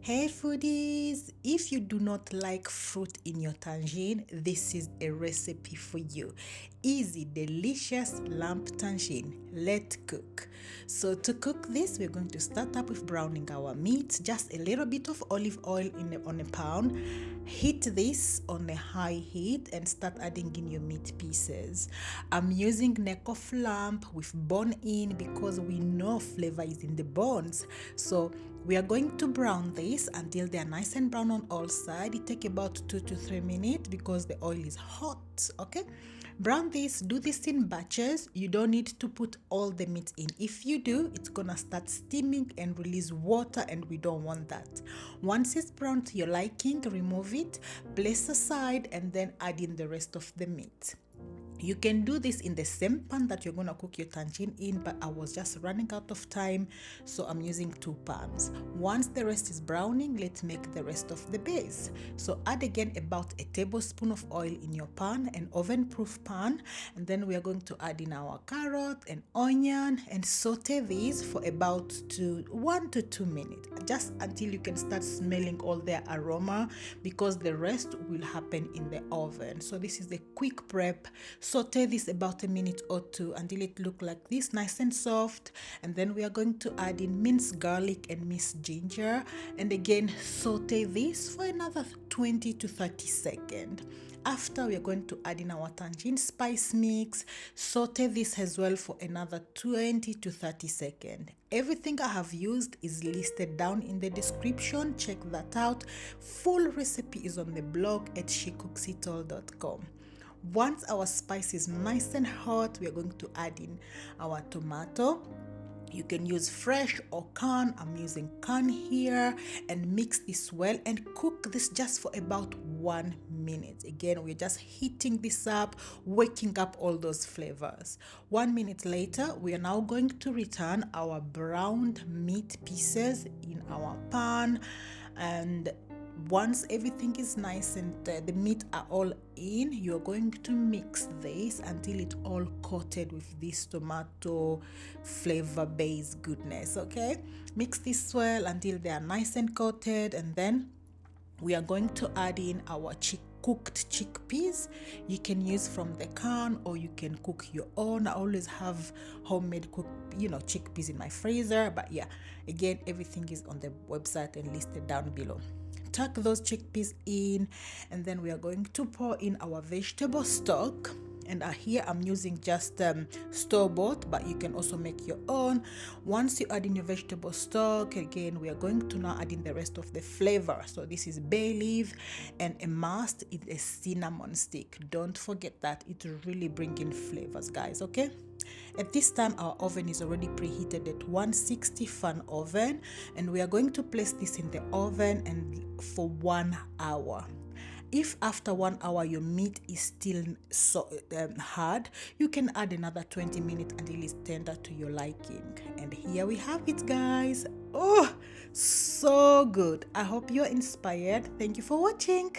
Hey foodies, if you do not like fruit in your tagine, this is a recipe for you. Easy, delicious lamb tagine. Let's cook. So to cook this, we're going to start up with browning our meat. Just a little bit of olive oil on a pan. Heat this on a high heat and start adding in your meat pieces. I'm using neck of lamb with bone in because we know flavor is in the bones. So we are going to brown this until they are nice and brown on all sides. It takes about 2 to 3 minutes because the oil is hot. Okay, brown this. Do this in batches. You don't need to put all the meat in. If you do, it's gonna start steaming and release water, and we don't want that. Once it's brown to your liking, remove it, place aside, and then add in the rest of the meat. You can do this in the same pan that you're going to cook your tagine in, but I was just running out of time, so I'm using 2 pans. Once the rest is browning, let's make the rest of the base. So add again about a tablespoon of oil in your pan, an oven-proof pan, and then we are going to add in our carrot and onion and saute these for about 1 to 2 minutes, just until you can start smelling all their aroma, because the rest will happen in the oven. So this is the quick prep. Saute this about a minute or 2 until it looks like this, nice and soft, and then we are going to add in minced garlic and minced ginger, and again saute this for another 20 to 30 seconds. After, we are going to add in our tagine spice mix. Saute this as well for another 20 to 30 seconds. Everything I have used is listed down in the description. Check that out. Full recipe is on the blog at shecooksitall.com. Once our spice is nice and hot, we are going to add in our tomato. You can use fresh or canned. I'm using canned here, and mix this well and cook this just for about 1 minute. Again, we're just heating this up, waking up all those flavors. 1 minute later, we are now going to return our browned meat pieces in our pan, and once everything is nice and the meat are all in, you're going to mix this until it's all coated with this tomato flavor based goodness. Okay, mix this well until they are nice and coated, and then we are going to add in our cooked chickpeas. You can use from the can, or you can cook your own. I always have homemade cooked chickpeas in my freezer, but yeah, again, everything is on the website and listed down below. Tuck those chickpeas in, and then we are going to pour in our vegetable stock. And here I'm using just store-bought, but you can also make your own. Once you add in your vegetable stock, again, we are going to now add in the rest of the flavor. So this is bay leaf, and a must is a cinnamon stick. Don't forget that. It really brings in flavors, guys. Okay, at this time our oven is already preheated at 160 fan oven, and we are going to place this in the oven and for 1 hour. If after 1 hour your meat is still hard, you can add another 20 minutes until it's tender to your liking. And here we have it, guys. Oh, so good. I hope you're inspired. Thank you for watching.